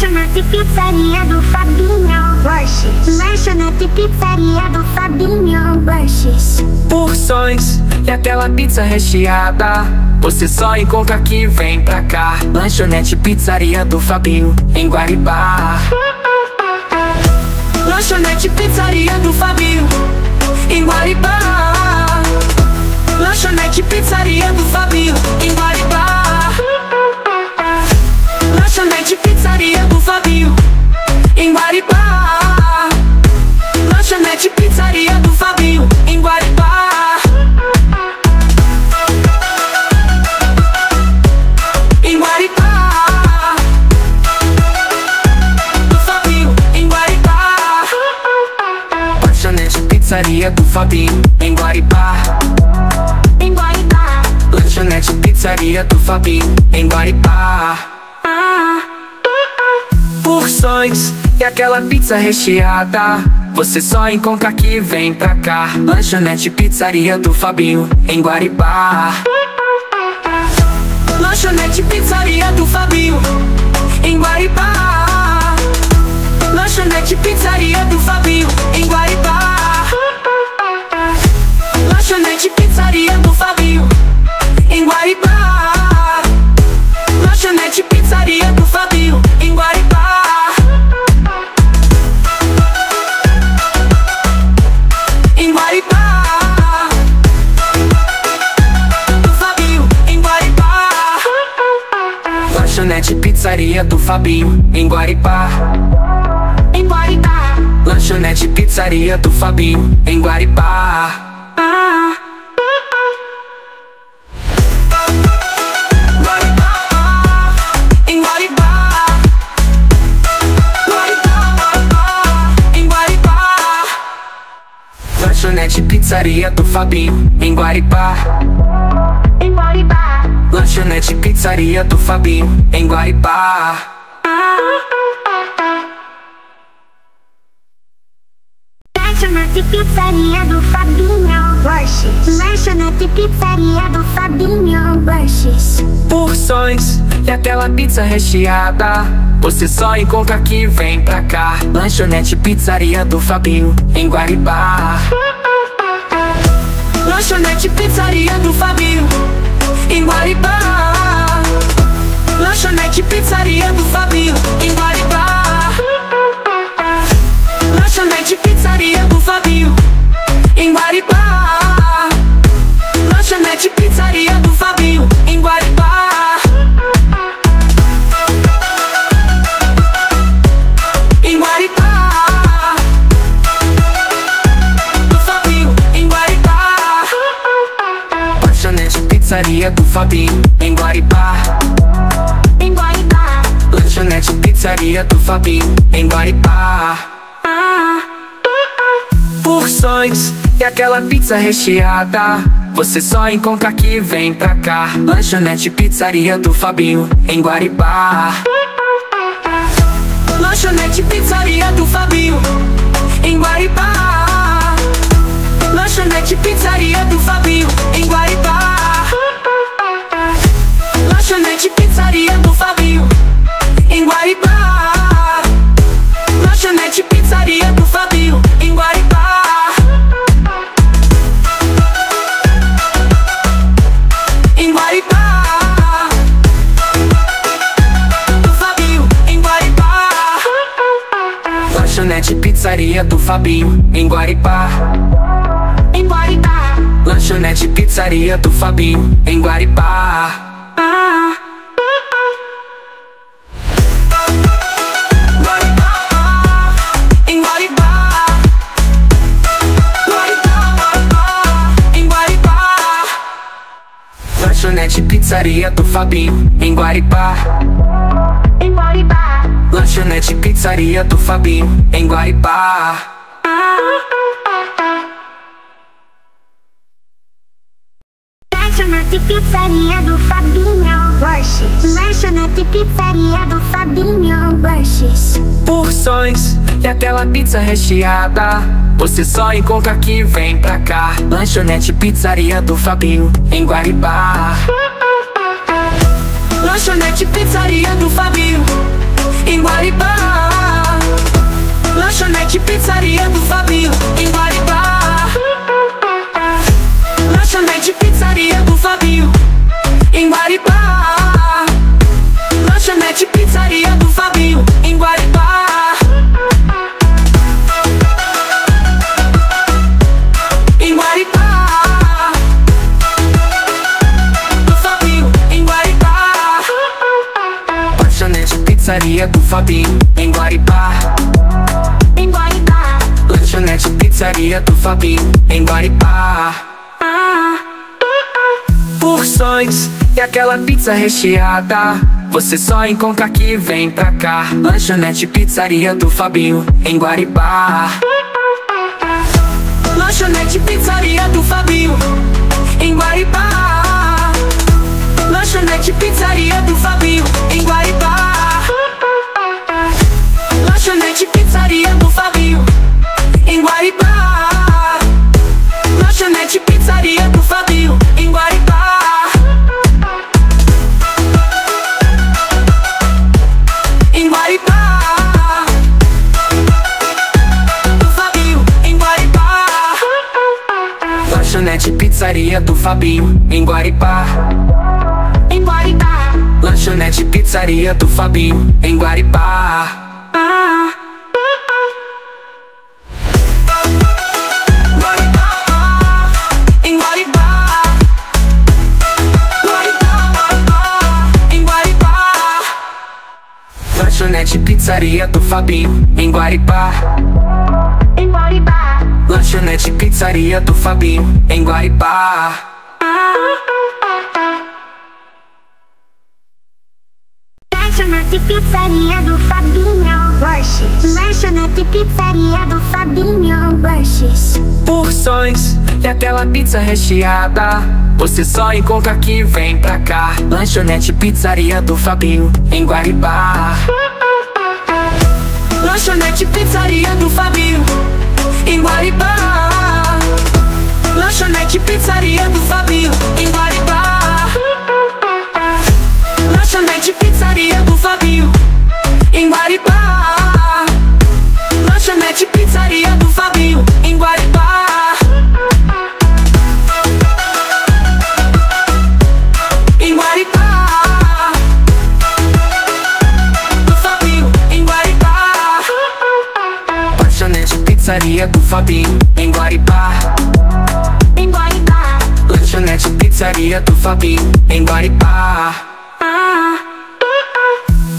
Lanchonete pizzaria do Fabinho Lanches. Lanchonete pizzaria do Fabinho Lanches. Porções e aquela pizza recheada, você só encontra aqui, vem pra cá. Lanchonete pizzaria do Fabinho, em Guaribá. Lanchonete pizzaria do Fabinho, em Guaribá. Lanchonete pizzaria do Fabinho, em Guaribá. Lanchonete pizzaria do Fabinho, em Guaribá. Lanchonete pizzaria do Fabinho, em Guaribá. Em Guaribá. Do Fabinho, em Guaribá. Lanchonete pizzaria do Fabinho, em Guaribá. Em Guaribá. Lanchonete pizzaria do Fabinho, em Guaribá. Porções e aquela pizza recheada, você só encontra aqui, vem pra cá. Lanchonete pizzaria do Fabinho, em Guaribá. Lanchonete pizzaria do Fabinho, em Guaribá. Lanchonete pizzaria do Fabinho, em Guaribá. Lanchonete pizzaria do Fabinho, em Guaribá. Lanchonete pizzaria do Fabinho, em Guaribá. Em Guaribá. Do Fabinho, em Guaribá. Lanchonete pizzaria do Fabinho, em Guaribá. Em Guaribá. Lanchonete pizzaria do Fabinho, em Guaribá. Lanchonete pizzaria do Fabinho, em Guaribá. Em Guaribá. Lanchonete pizzaria do Fabinho, em Guaribá. Lanchonete pizzaria do Fabinho Lanches. Lanchonete pizzaria do Fabinho Lanches. Porções e aquela pizza recheada, você só encontra aqui, vem pra cá. Lanchonete pizzaria do Fabinho, em Guaribá. Lanchonete pizzaria do Fabinho, em Guaribá. Lanchonete pizzaria do Fabinho, em Guaribá. Lanchonete pizzaria do Fabinho, em Guaribá. Lanchonete pizzaria do Fabinho, em Guaribá. Em Guaribá. Do Fabinho, em Guaribá. Lanchonete pizzaria do Fabinho, em Guaribá. Em Guaribá. Lanchonete pizzaria do Fabinho, em Guaribá. Porções e aquela pizza recheada, você só encontra aqui, vem pra cá. Lanchonete pizzaria do Fabinho, em Guaribá. Lanchonete pizzaria do Fabinho, em Guaribá. Lanchonete pizzaria do Fabinho, em Guaribá. Lanchonete pizzaria do Fabinho, em Guaribá. Lanchonete pizzaria do Fabinho, em Guaribá. Em Guaribá. Do Fabinho, em Guaribá. Lanchonete pizzaria do Fabinho, em Guaribá. Em Guaribá. Lanchonete pizzaria do Fabinho, em Guaribá. Em Guaribá. Em Guaribá. Lanchonete pizzaria do Fabinho, em Guaribá. Em Guaribá. Lanchonete pizzaria do Fabinho, em Guaribá. Lanchonete pizzaria do Fabinho Lanches. Lanchonete pizzaria do Fabinho Lanches. Porções e aquela pizza recheada, você só encontra aqui, vem pra cá. Lanchonete pizzaria do Fabinho, em Guaribá. Lanchonete pizzaria do Fabinho, em Guaribá. Lanchonete Pizzaria do Fabinho, em Guaribá. Lanchonete Pizzaria do Fabinho, em Guaribá. Lanchonete Pizzaria do Fabinho, em Guaribá. Em Guaribá. Do Fabinho, em Guaribá. Lanchonete Pizzaria do Fabinho, em Guaribá. Em Guaribá. Lanchonete Pizzaria do Fabinho, em Guaribá. Porções e aquela pizza recheada, você só encontra aqui, vem pra cá. Lanchonete Pizzaria do Fabinho, em Guaribá. Lanchonete Pizzaria do Fabinho, em Guaribá. Lanchonete Pizzaria do Fabinho, em Guaribá. Lanchonete Pizzaria do Fabinho, em Guaribá. Lanchonete Pizzaria do Fabinho, em Guaribá. Em Guaribá. Do Fabinho, em Guaribá. Lanchonete Pizzaria do Fabinho, em Guaribá. Em Guaribá. Lanchonete Pizzaria do Fabinho, em Guaribá. Em Guaribá. Em Guaribá. Lanchonete Pizzaria do Fabinho, em Guaribá. Em Guaribá. Lanchonete Pizzaria do Fabinho, em Guaribá. Lanchonete Pizzaria do Fabinho Lanches. Lanchonete Pizzaria do Fabinho Lanches. Porções e aquela pizza recheada, você só encontra aqui, vem pra cá. Lanchonete Pizzaria do Fabinho, em Guaribá. Lanchonete Pizzaria do Fabinho, em Guaribá. Lanchonete Pizzaria do Fabinho, em Guaribá. Lanchonete Pizzaria do Fabinho, em Guaribá. Lanchonete Pizzaria do Fabinho, em Guaribá. Em Guaribá. Do Fabinho, em Guaribá. Lanchonete Pizzaria do Fabinho, em Guaribá. Em Guaribá. Lanchonete Pizzaria do Fabinho, em Guaribá.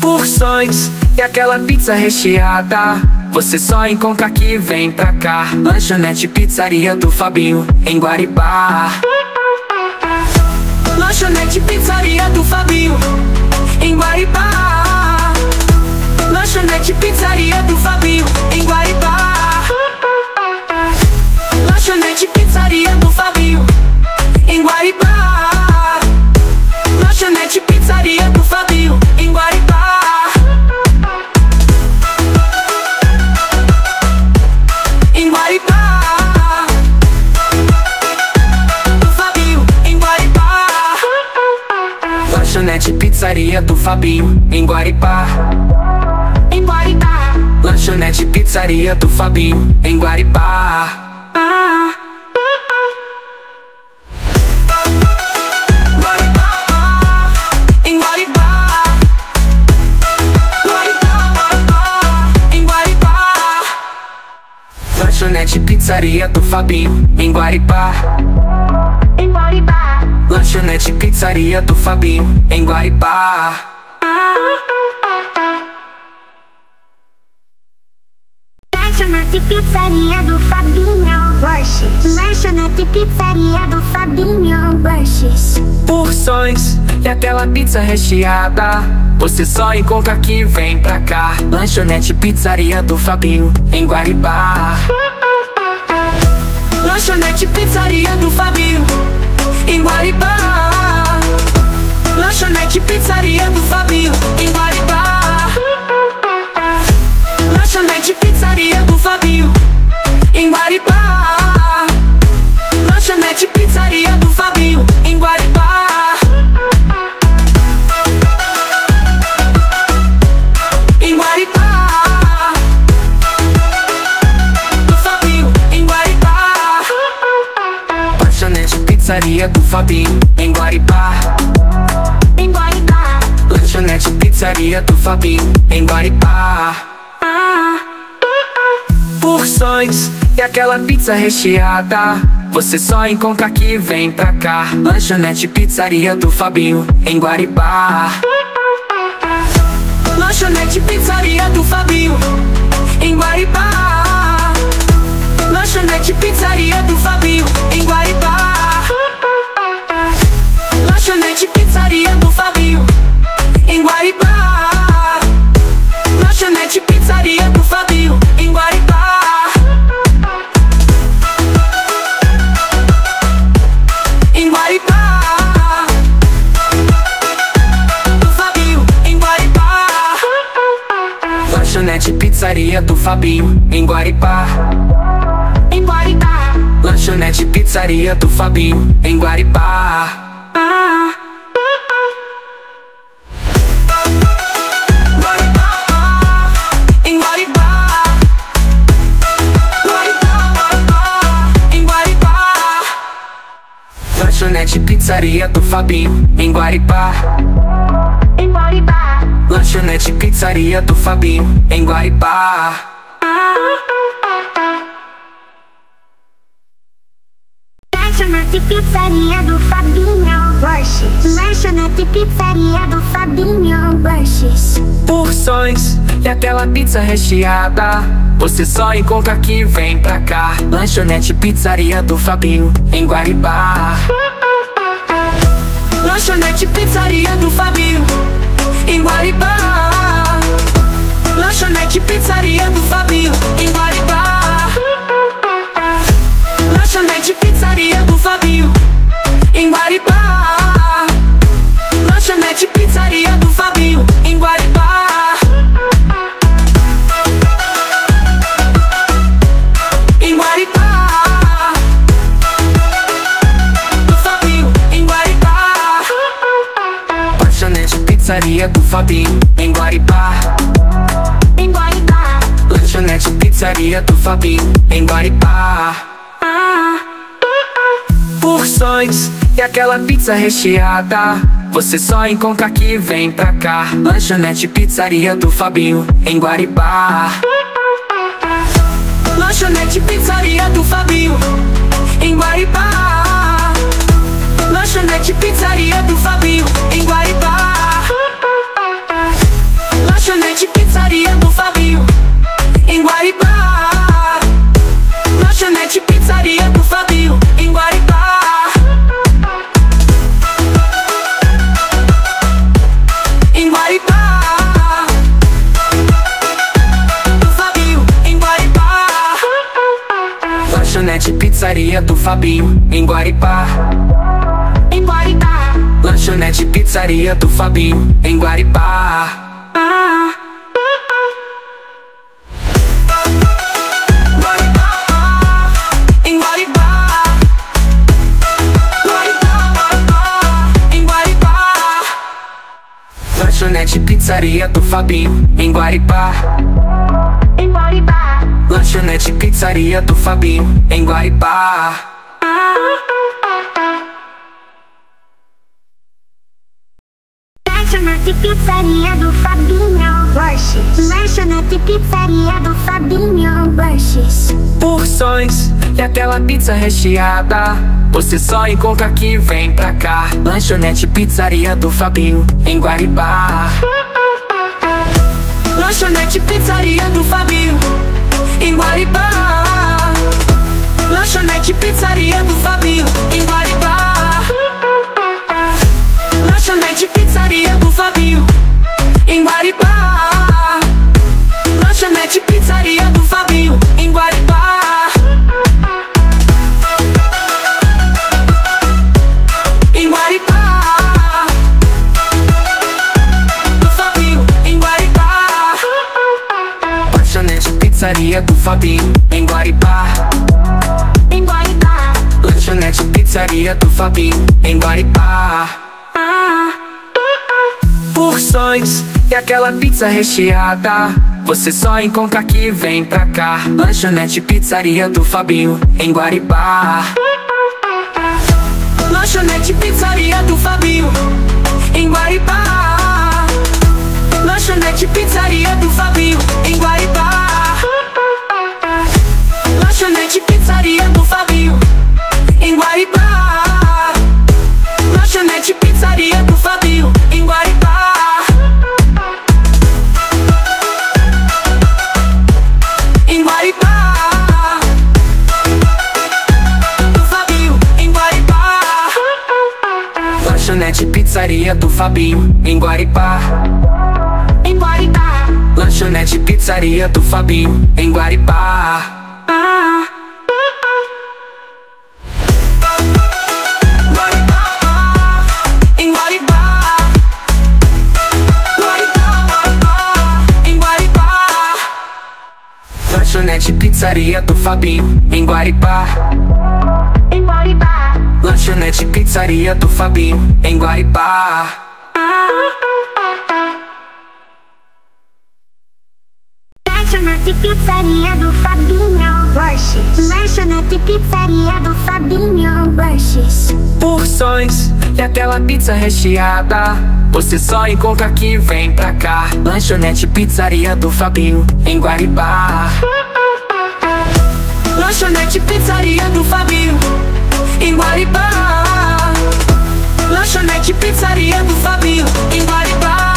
Porções e aquela pizza recheada, você só encontra aqui, vem pra cá. Lanchonete Pizzaria do Fabinho, em Guaribá. Lanchonete Pizzaria do Fabinho, em Guaribá. Lanchonete Pizzaria do Fabinho, em Guaribá. Lanchonete Pizzaria do Fabinho, em Guaribá. Lanchonete Pizzaria do Fabinho, em Guaribá. Em Guaribá. Do Fabinho, em Guaribá. Lanchonete Pizzaria do Fabinho, em Guaribá. Em Guaribá. Lanchonete Pizzaria do Fabinho, em Guaribá. Em Guaribá. Em Guaribá. Lanchonete Pizzaria do Fabinho, em Guaribá. Em Guaribá. Lanchonete Pizzaria do Fabinho, em Guaribá. Lanchonete Pizzaria do Fabinho Lanches. Lanchonete Pizzaria do Fabinho Lanches. Porções e aquela pizza recheada, você só encontra aqui, vem pra cá. Lanchonete Pizzaria do Fabinho, em Guaribá. Lanchonete Pizzaria do Fabinho, em Guaribá. Lanchonete Pizzaria do Fabinho, em Guaribá. Lanchonete Pizzaria do Fabinho, em Guaribá. Lanchonete Pizzaria do Fabinho, em Guaribá. Em Fabinho, em Guaripá. Em Guaripá. Lanchonete Pizzaria do Fabinho, em Guaripá. Porções e aquela pizza recheada, você só encontra aqui, vem pra cá. Lanchonete Pizzaria do Fabinho, em Guaripá. Lanchonete Pizzaria do Fabinho, em Guaripá. Lanchonete Pizzaria do Fabinho, em Guaripá. Lanchonete Pizzaria do Fabinho, em Guaripá. Lanchonete Pizzaria do Fabinho, em Guaripá. Em Guaripá. Do Fabinho, em Guaripá. Lanchonete Pizzaria do Fabinho, em Guaripá. Em Guaripá. Lanchonete Pizzaria do Fabinho, em Guaripá. Em Guaripá. Em Guaripá. Lanchonete Pizzaria do Fabinho, em Guaripá. Em Guaripá. Lanchonete Pizzaria do Fabinho, em Guaripá. Lanchonete Pizzaria do Fabinho Lanches. Lanchonete Pizzaria do Fabinho Lanches. Porções e aquela pizza recheada, você só encontra aqui, vem pra cá. Lanchonete Pizzaria do Fabinho, em Guaripá. Lanchonete Pizzaria do Fabinho, em Guaripá. Lanchonete Pizzaria do Fabinho, em Guaripá. Lanchonete Pizzaria do Fabinho, em Guaripá. Lanchonete Pizzaria do Fabinho, em Guaripá. Em Guaripá. Do Fabinho, em Guaripá. Lanchonete Pizzaria do Fabinho, em Guaripá. Em Guaripá. Lanchonete Pizzaria do Fabinho, em Guaripá. Porções e aquela pizza recheada, você só encontra aqui, vem pra cá. Lanchonete Pizzaria do Fabinho, em Guaripá. Lanchonete Pizzaria do Fabinho, em Guaripá. Lanchonete Pizzaria do Fabinho, em Guaripá. Lanchonete Pizzaria do Fabinho, em Guaripá. Lanchonete Pizzaria do Fabinho, em Guaripá. Em Guaripá. Do Fabinho, em Guaripá. Lanchonete Pizzaria do Fabinho, em Guaripá. Em Guaripá. Lanchonete Pizzaria do Fabinho, em Guaripá. Em Guaripá. Em Guaripá. Lanchonete Pizzaria do Fabinho, em Guaripá. Em Guaripá. Lanchonete Pizzaria do Fabinho, em Guaripá. Lanchonete Pizzaria do Fabinho Lanches. Lanchonete Pizzaria do Fabinho Lanches. Porções e aquela pizza recheada, você só encontra aqui, vem pra cá. Lanchonete Pizzaria do Fabinho, em Guaripá. Lanchonete Pizzaria do Fabinho, em Guaripá. Lanchonete Pizzaria do Fabinho, em Guaripá. Lanchonete Pizzaria do Fabinho, em Guaripá. Lanchonete Pizzaria do Fabinho, em Guaripá. Em Guaripá. Do Fabinho, em Guaripá. Lanchonete Pizzaria do Fabinho, em Guaripá. Em Guaripá. Lanchonete Pizzaria do Fabinho, em Guaripá. Porções e aquela pizza recheada, você só encontra aqui, vem pra cá. Lanchonete Pizzaria do Fabinho, em Guaripá. Lanchonete Pizzaria do Fabinho, em Guaripá. Lanchonete Pizzaria do Fabinho, em Guaripá. Lanchonete Pizzaria do Fabinho, em Guaripá. Lanchonete Pizzaria do Fabinho, em Guaripá. Em Guaripá. Do Fabinho, em Guaripá. Lanchonete Pizzaria do Fabinho, em Guaripá. Em Guaripá. Lanchonete Pizzaria do Fabinho, em Guaripá. Lanchonete Pizzaria do Fabinho, em Guaripá. Em Guaripá. Lanchonete Pizzaria do Fabinho, em Guaripá. Lanchonete Pizzaria do Fabinho Lanches. Lanchonete Pizzaria do Fabinho Lanches. Porções e aquela pizza recheada, você só encontra aqui, vem pra cá. Lanchonete Pizzaria do Fabinho, em Guaripá. Lanchonete Pizzaria do Fabinho, em Guaripá. Lanchonete Pizzaria do Fabinho, em Guaripá.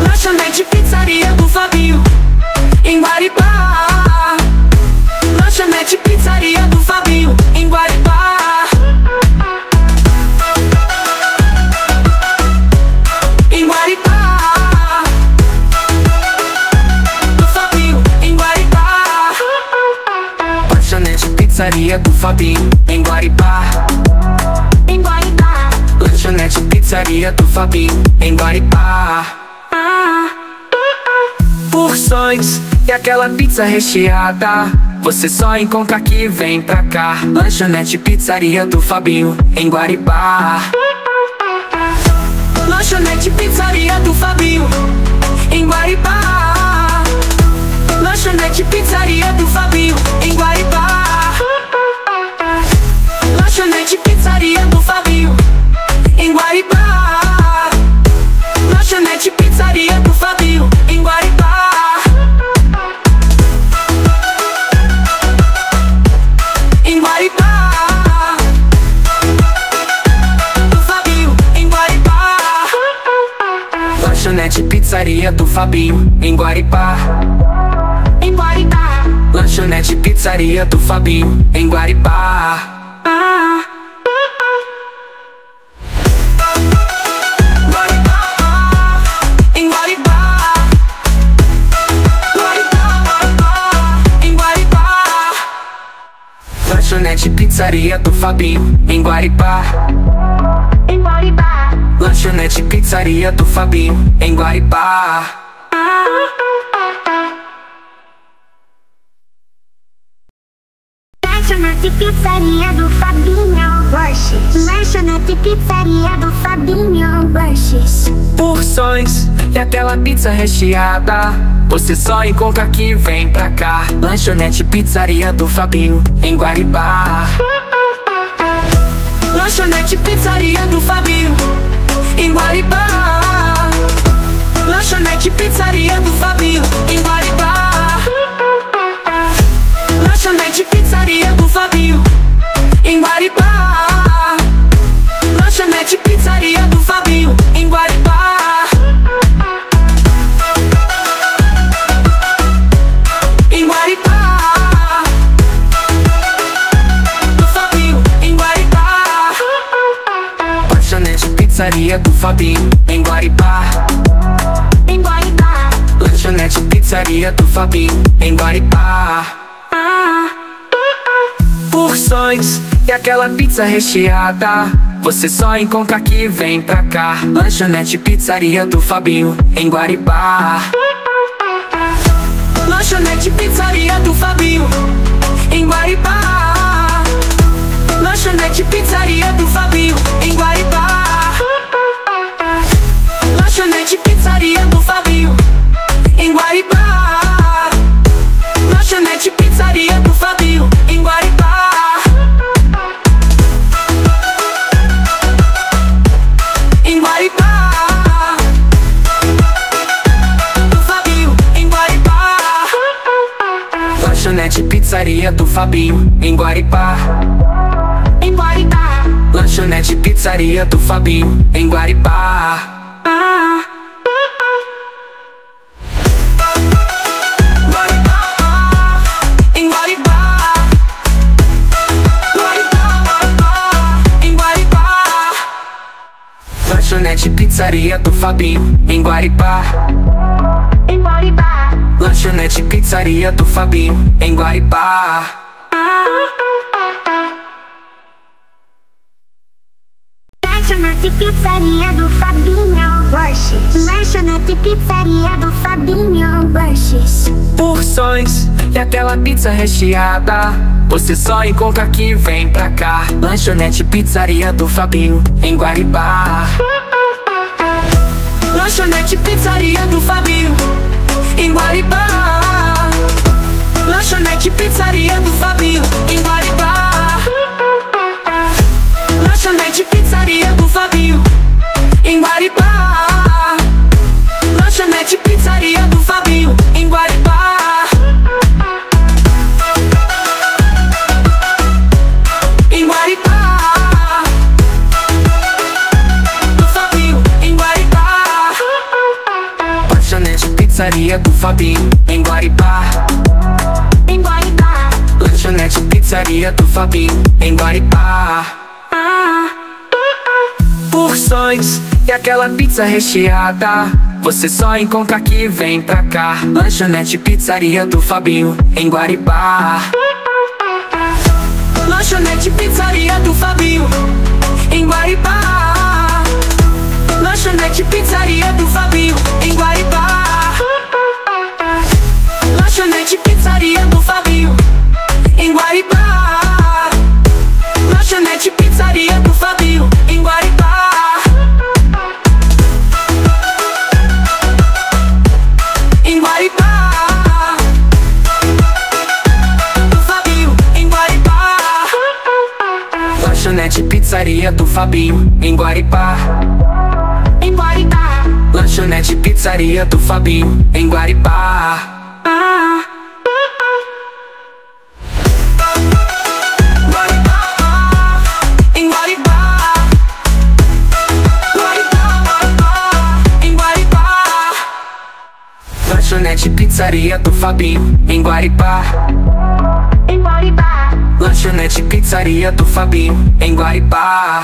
Lanchonete Pizzaria do Fabinho, em Guaripá. Lanchonete Pizzaria do Fabinho, em Guaripá. Em Guaripá. Do Fabinho, em Guaripá. Lanchonete Pizzaria do Fabinho, em Guaripá. Em Guaripá. Lanchonete Pizzaria do Fabinho, em Guaripá. Porções e aquela pizza recheada, você só encontra aqui, vem pra cá. Lanchonete Pizzaria do Fabinho, em Guaripá. Lanchonete Pizzaria do Fabinho, em Guaripá. Lanchonete Pizzaria do Fabinho, em Guaripá. Lanchonete Pizzaria do Fabinho, em Guaripá. Lanchonete Pizzaria do Fabinho, em Guaripá. Em Guaripá. Do Fabinho, em Guaripá. Lanchonete Pizzaria do Fabinho, em Guaripá. Em Guaripá. Lanchonete Pizzaria do Fabinho, em Guaripá. Lanchonete Pizzaria do Fabinho, em Guaripá. Em Guaripá. Lanchonete Pizzaria do Fabinho, em Guaripá. Lanchonete Pizzaria do Fabinho Lanches. Lanchonete Pizzaria do Fabinho Lanches. Porções e aquela pizza recheada, você só encontra aqui, vem pra cá. Lanchonete Pizzaria do Fabinho, em Guaripá. Lanchonete Pizzaria do Fabinho, em Guaripá. Lanchonete Pizzaria do Fabinho, em Guaripá. Lanchonete Pizzaria do Fabinho, em Guaripá. Lanchonete Pizzaria do Fabinho, em Guaripá. Em Guaripá. Do Fabinho, em Guaripá. Lanchonete Pizzaria do Fabinho, em Guaripá. Em Guaripá. Lanchonete Pizzaria do Fabinho, em Guaripá. Porções e aquela pizza recheada, você só encontra aqui, vem pra cá. Lanchonete Pizzaria do Fabinho, em Guaripá. Lanchonete Pizzaria do Fabinho, em Guaripá. Lanchonete Pizzaria do Fabinho, em Guaripá. Lanchonete Pizzaria do Fabinho, em Guaripá. Lanchonete Pizzaria do Fabinho, em Guaripá. pizzaria do Fabinho, em Guaripá. Em Guaripá. Lanchonete pizzaria do Fabinho, em Guaripá. Lanchonete pizzaria do Fabinho, em Guaripá. Em Guaripá. Lanchonete pizzaria do Fabinho, em Guaripá. Lanchonete pizzaria do Fabinho Lanches. Lanchonete pizzaria do Fabinho Lanches. Porções e aquela pizza recheada, você só encontra aqui, vem pra cá. Lanchonete pizzaria do Fabinho, em Guaripá. Lanchonete pizzaria do Fabinho, em Guaripá. Lanchonete pizzaria do Fabinho, em Guaripá. Lanchonete pizzaria do Fabinho, em Guaripá. Lanchonete pizzaria do Fabinho, em Guaripá. Em Guaripá. Do Fabinho, em Guaripá. Lanchonete pizzaria do Fabinho, em Guaripá. Em Guaripá. Lanchonete pizzaria do Fabinho, em Guaripá. Porções e aquela pizza recheada, você só encontra aqui, vem pra cá. Lanchonete pizzaria do Fabinho, em Guaripá. Lanchonete pizzaria do Fabinho, em Guaripá. Lanchonete pizzaria do Fabinho, em Guaripá. Lanchonete pizzaria do Fabinho, em Guaripá. Lanchonete pizzaria do Fabinho, em Guaripá. Em Guaripá. Do Fabinho, em Guaripá. Lanchonete pizzaria do Fabinho, em Guaripá. Em Guaripá. Lanchonete pizzaria do Fabinho, em Guaripá. Lanchonete pizzaria do Fabinho, em Guaripá. Em Guaripá. Lanchonete pizzaria do Fabinho, em Guaripá.